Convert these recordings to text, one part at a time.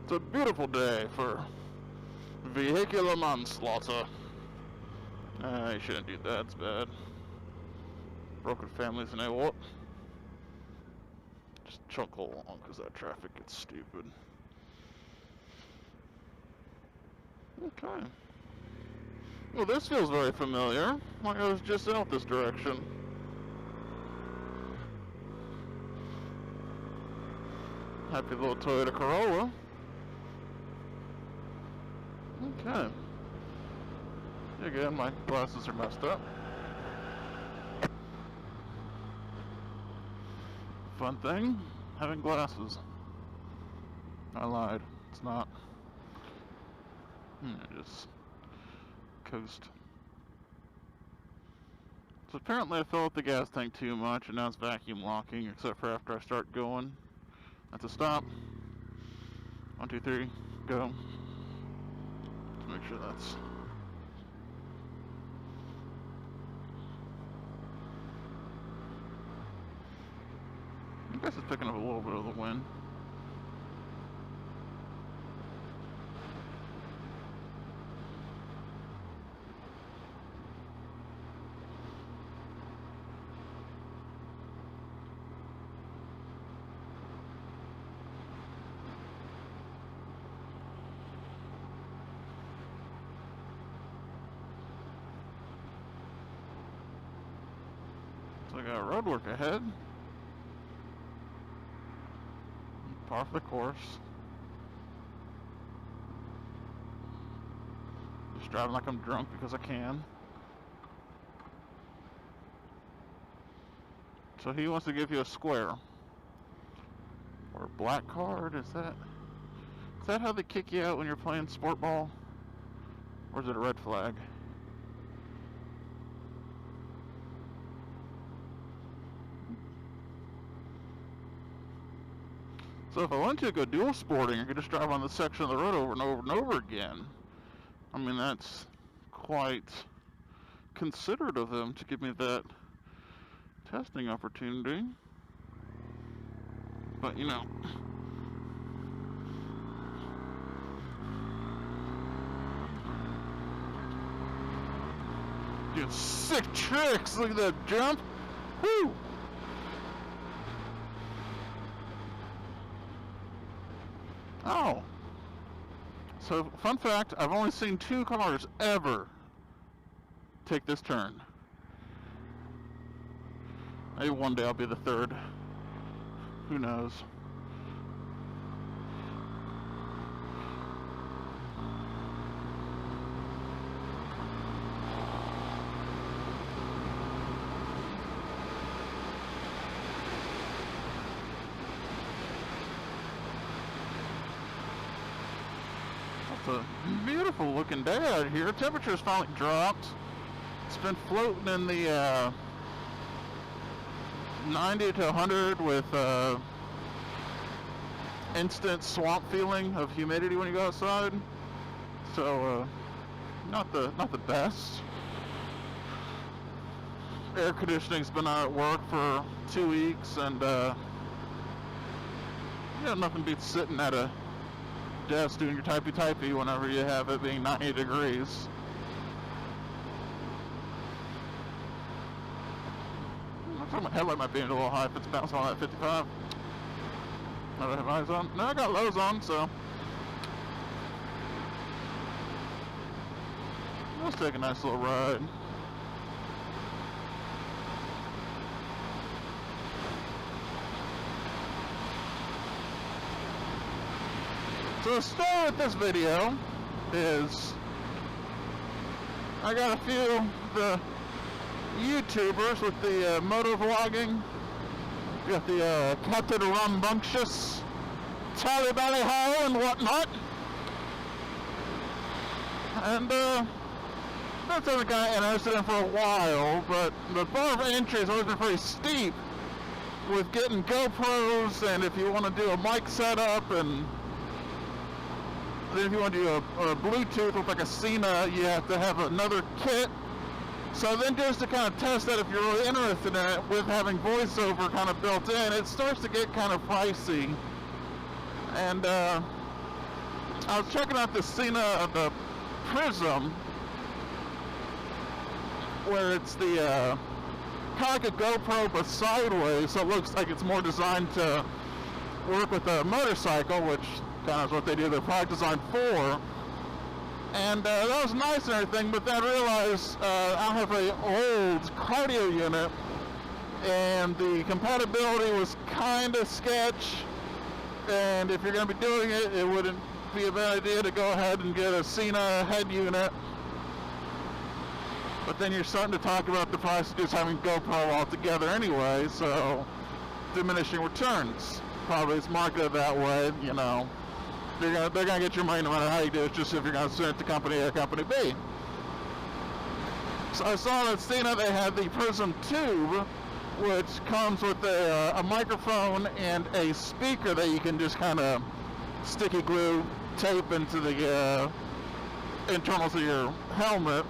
It's a beautiful day for vehicular manslaughter. You shouldn't do that, it's bad. Broken families and what? Just chunk along because that traffic gets stupid. Okay. Well, this feels very familiar. Like I was just out this direction. Happy little Toyota Corolla. Okay. Again, my glasses are messed up. Fun thing, having glasses. I lied. It's not. Just coast. So apparently I fill up the gas tank too much and now it's vacuum locking, except for after I start going. That's a stop. 1, 2, 3, go. Let's make sure that's... I guess it's picking up a little bit of the wind. So I got road work ahead. Par for the course. Just driving like I'm drunk because I can. So he wants to give you a square. Or a black card, is that how they kick you out when you're playing sport ball? Or is it a red flag? So if I wanted to go dual sporting, I could just drive on this section of the road over and over and over again. I mean, that's quite considerate of them to give me that testing opportunity. But, you know. Doing sick tricks! Look at that jump! Woo! Oh, so fun fact, I've only seen 2 cars ever take this turn. Maybe one day I'll be the 3rd. Who knows? It's a beautiful looking day out here. Temperature's finally dropped. It's been floating in the 90 to 100 with instant swamp feeling of humidity when you go outside. So not the best. Air conditioning's been out at work for 2 weeks, and nothing beats sitting at a desk doing your typey whenever you have it being 90 degrees. I thought my headlight might be a little high if it's bouncing on that 55. I don't have eyes on. No, I got lows on, so let's take a nice little ride. So the story with this video is I got a few of the YouTubers with the motovlogging. You got the Captain Rambunctious, Tally-Bally-Ho, and whatnot. And that's something I got interested in for a while, but the bar of entry has always been pretty steep with getting GoPros, and if you want to do a mic setup, and then if you want to do a Bluetooth with like a Sena, you have to have another kit. So then just to kind of test that if you're really interested in it, with having voiceover kind of built in, it starts to get kind of pricey. And I was checking out the Sena, the Prism, where it's the kind of like a GoPro but sideways, so it looks like it's more designed to work with a motorcycle, which kind of is what they do their product design for. And that was nice and everything, but then I realized I have an old cardio unit, and the compatibility was kind of sketch. And if you're going to be doing it, it wouldn't be a bad idea to go ahead and get a Sena head unit. But then you're starting to talk about the price of just having GoPro altogether anyway, so diminishing returns. Probably it's marketed that way, you know. They're gonna get your money no matter how you do it, just if you're gonna send it to company A or company B. So I saw that Sena, they had the Prism Tube, which comes with a microphone and a speaker that you can just kind of sticky glue tape into the internals of your helmet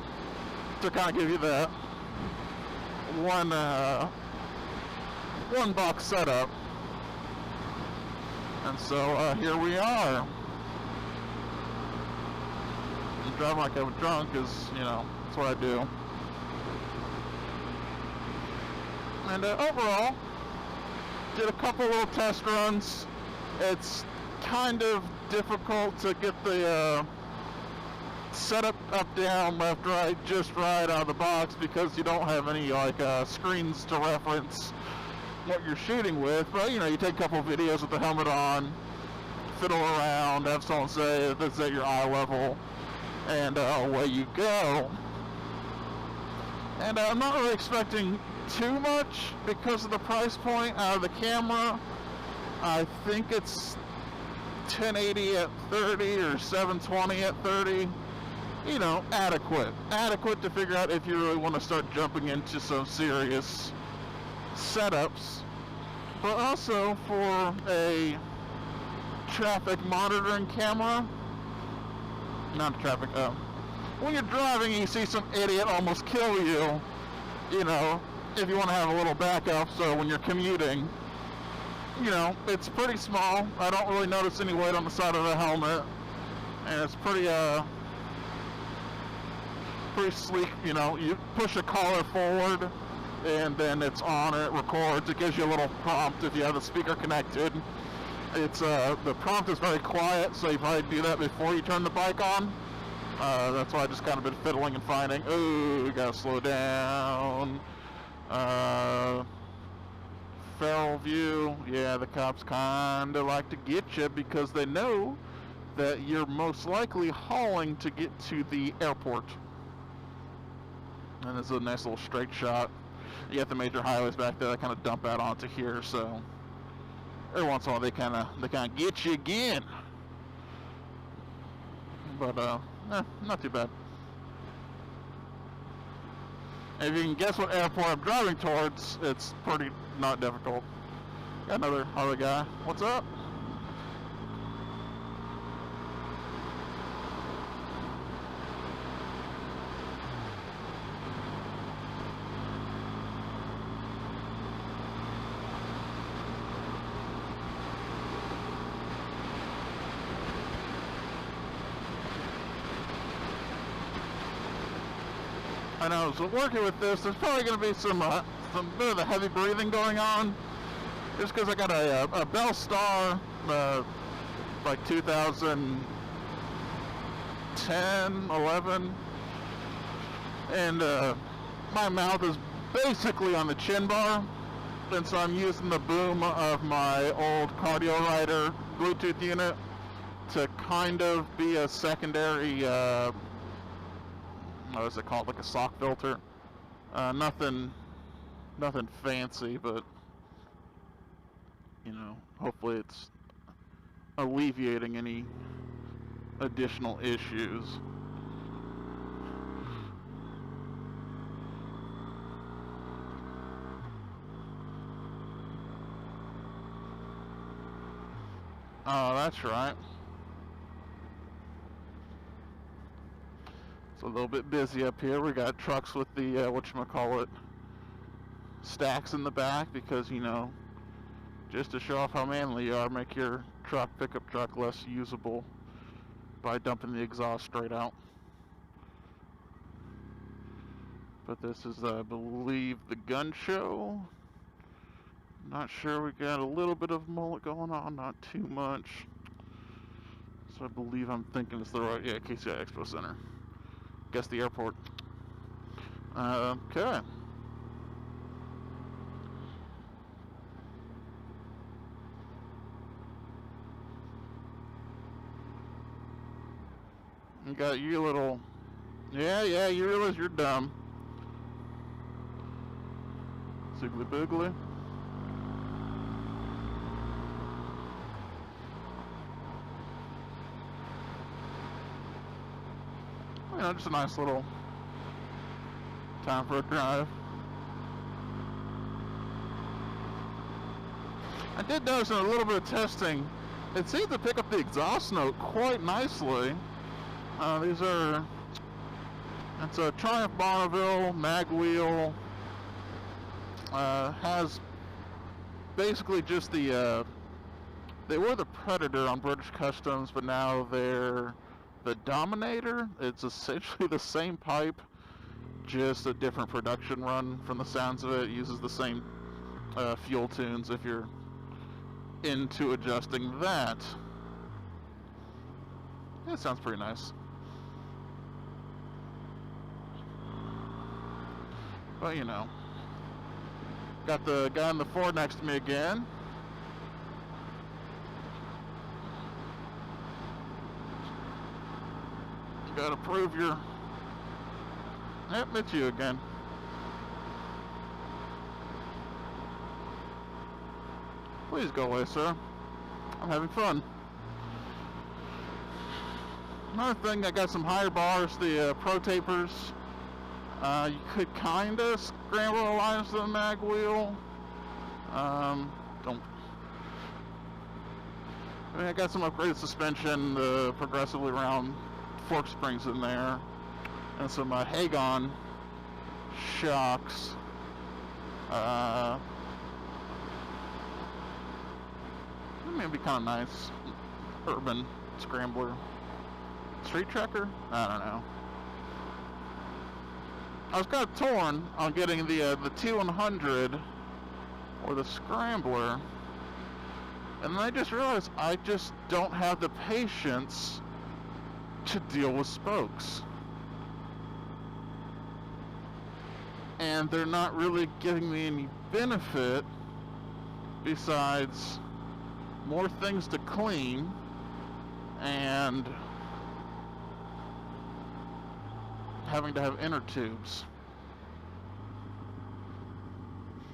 to kind of give you that one box setup. And so here we are. I'm driving like I'm drunk, because, you know, that's what I do. And overall, did a couple little test runs. It's kind of difficult to get the setup up, down, left, right, just right out of the box, because you don't have any like screens to reference what you're shooting with. But you know, you take a couple videos with the helmet on, fiddle around, have someone say that's at your eye level, and away you go. And I'm not really expecting too much because of the price point out of the camera. I think it's 1080 at 30 or 720 at 30. You know, adequate to figure out if you really want to start jumping into some serious setups. But also for a traffic monitoring camera, not traffic, when you're driving and you see some idiot almost kill you, you know, if you want to have a little backup, so when you're commuting, you know, it's pretty small. I don't really notice any weight on the side of the helmet, and it's pretty sleek. You know, you push a collar forward, and then it's on, and it records. It gives you a little prompt if you have the speaker connected. It's the prompt is very quiet, so you probably do that before you turn the bike on. That's why I just kind of been fiddling and finding, ooh, we gotta slow down. Feral view, yeah, the cops kind of like to get you because they know that you're most likely hauling to get to the airport. And this is a nice little straight shot. You got the major highways back there that kind of dump out onto here, so every once in a while they kind of get you again. But not too bad. If you can guess what airport I'm driving towards, it's pretty not difficult. Got another other guy. What's up? I know, so working with this, there's probably going to be some bit of the heavy breathing going on, just because I got a Bell Star, like 2010, 11, and my mouth is basically on the chin bar, and so I'm using the boom of my old Cardio Rider Bluetooth unit to kind of be a secondary what is it called, like a sock filter. Nothing fancy, but you know, hopefully it's alleviating any additional issues. Oh, that's right. It's a little bit busy up here. We got trucks with the whatchamacallit, stacks in the back, because, you know, just to show off how manly you are, make your pickup truck less usable. by dumping the exhaust straight out. But this is, I believe, the gun show. Not sure, we got a little bit of mullet going on, not too much. So I believe I'm thinking it's the right, yeah, KCI Expo Center. Guess the airport. Okay. You got your little, yeah, you realize you're dumb. Ziggly boogly. You know, just a nice little time for a drive. I did notice in a little bit of testing, it seemed to pick up the exhaust note quite nicely. These are, it's a Triumph Bonneville mag wheel. Has basically just the, they were the Predator on British Customs, but now they're the Dominator. It's essentially the same pipe, just a different production run from the sounds of it. It uses the same fuel tunes if you're into adjusting that. It sounds pretty nice. But you know, got the guy in the Ford next to me again. You gotta prove your... Yep, it's you again. Please go away, sir. I'm having fun. Another thing, I got some higher bars, the Pro Tapers. You could kind of scramble the lines to the mag wheel. Don't. I mean, I got some upgraded suspension, the progressively round fork springs in there, and some Hagon shocks. It'd be kind of nice. Urban scrambler. Street tracker? I don't know. I was kind of torn on getting the T100 or the Scrambler, and then I just realized I just don't have the patience to deal with spokes. And they're not really giving me any benefit besides more things to clean and having to have inner tubes.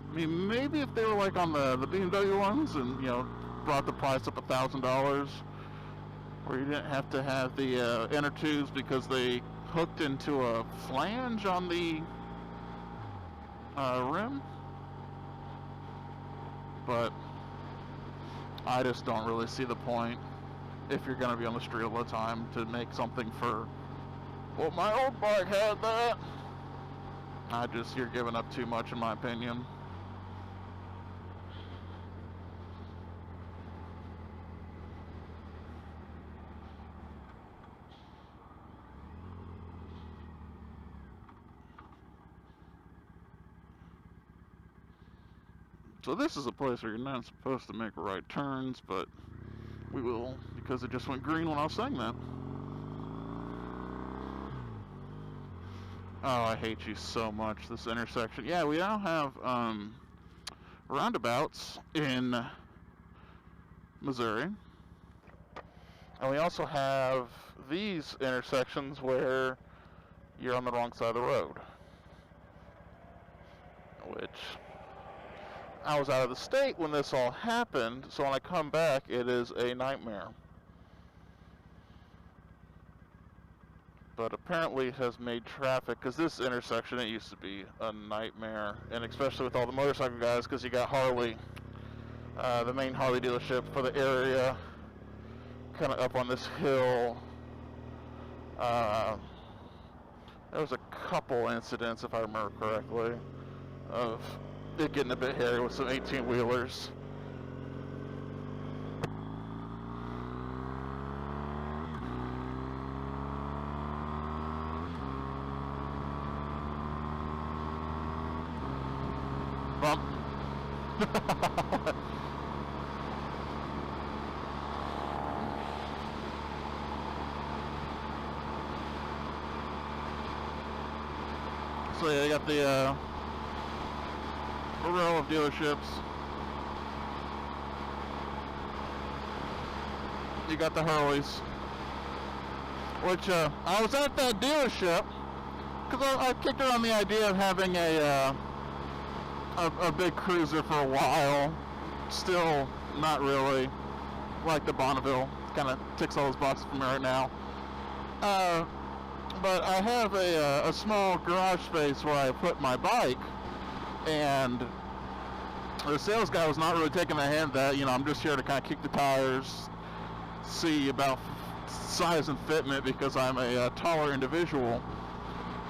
I mean, maybe if they were like on the BMW ones and, you know, brought the price up $1,000, where you didn't have to have the inner tubes because they hooked into a flange on the rim. But I just don't really see the point, if you're going to be on the street all the time, to make something for, well, my old bike had that. You're giving up too much in my opinion. So this is a place where you're not supposed to make right turns, but we will, because it just went green when I was saying that. Oh, I hate you so much, this intersection. Yeah, we now have roundabouts in Missouri. And we also have these intersections where you're on the wrong side of the road. Which, I was out of the state when this all happened, so when I come back, it is a nightmare. But apparently it has made traffic, because this intersection, it used to be a nightmare, and especially with all the motorcycle guys, because you got Harley, the main Harley dealership for the area, kind of up on this hill. There was a couple incidents, if I remember correctly, of it getting a bit hairy with some 18-wheelers. Bump. So yeah, you got the row of dealerships. You got the Hurleys, which I was at that dealership because I kicked around the idea of having a big cruiser for a while. Still not really like the Bonneville. Kind of ticks all those boxes for me right now. But I have a small garage space where I put my bike, and the sales guy was not really taking the hint that, you know, I'm just here to kind of kick the tires, see about size and fitment because I'm a taller individual.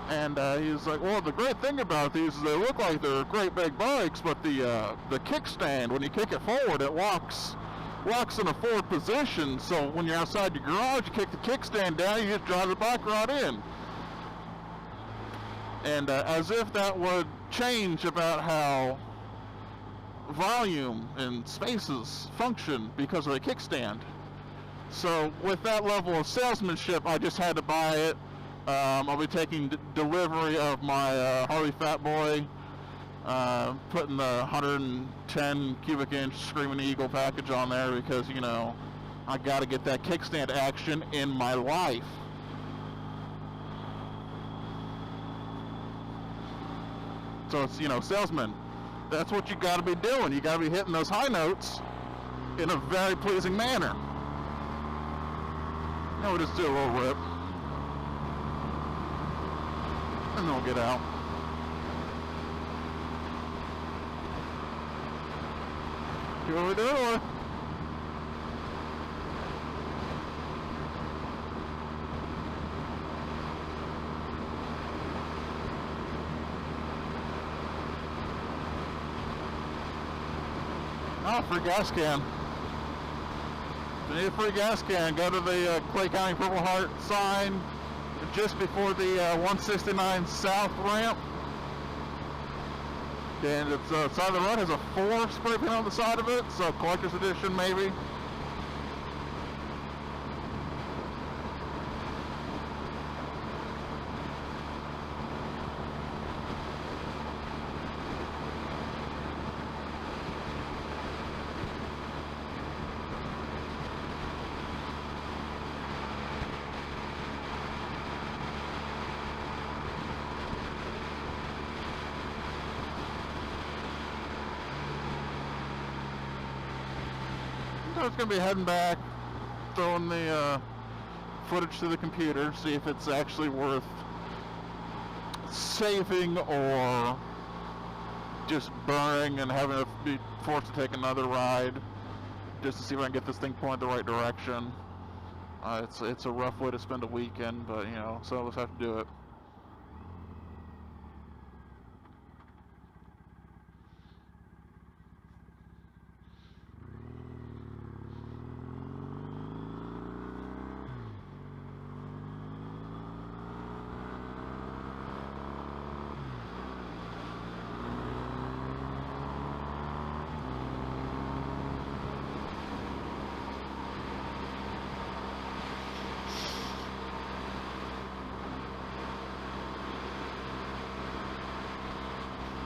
And he was like, well, the great thing about these is they look like they're great big bikes, but the kickstand, when you kick it forward, it locks in a forward position. So when you're outside your garage, you kick the kickstand down, you just drive the bike right in. And as if that would change about how volume and spaces function because of a kickstand. So with that level of salesmanship, I just had to buy it. I'll be taking delivery of my Harley Fat Boy, putting the 110 cubic inch Screaming Eagle package on there because, you know, I got to get that kickstand action in my life. So it's, you know, salesman, that's what you got to be doing. You got to be hitting those high notes in a very pleasing manner. Now we'll just do a little rip. And then we'll get out. See what we do? Oh, free gas can. If you need a free gas can, go to the Clay County Purple Heart sign just before the 169 South ramp. And it's side of the road has a 4 spray paint on the side of it, so collector's edition maybe. So it's going to be heading back, throwing the footage to the computer, see if it's actually worth saving or just burning and having to be forced to take another ride just to see if I can get this thing pointed the right direction. It's a rough way to spend a weekend, but, you know, some of us have to do it.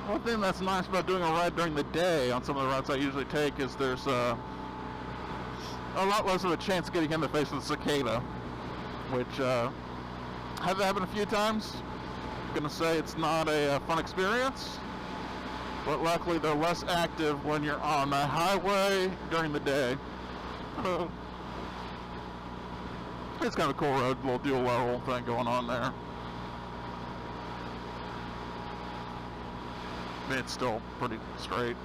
One thing that's nice about doing a ride during the day on some of the routes I usually take is there's a lot less of a chance of getting in the face of the cicada, which had that happen a few times. I'm gonna say it's not a fun experience, but luckily they're less active when you're on the highway during the day. It's kind of a cool road, little dual level thing going on there. I mean, it's still pretty straight.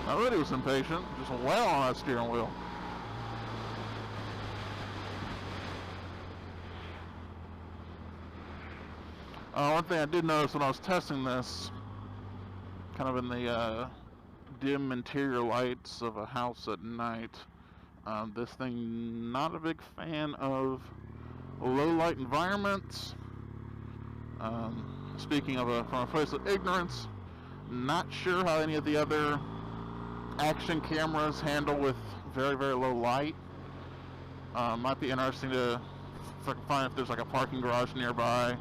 I really was impatient, just well on that steering wheel. One thing I did notice when I was testing this, kind of in the dim interior lights of a house at night, this thing not a big fan of low light environments. Speaking of from a place of ignorance, not sure how any of the other action cameras handle with very, very low light. Might be interesting to find if there's like a parking garage nearby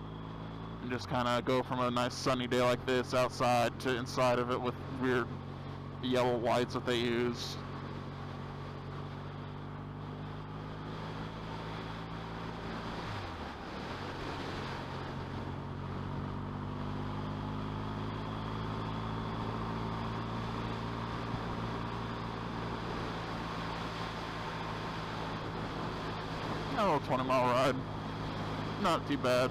and just kind of go from a nice sunny day like this outside to inside of it with weird yellow lights that they use. Oh, 20-mile ride. Not too bad.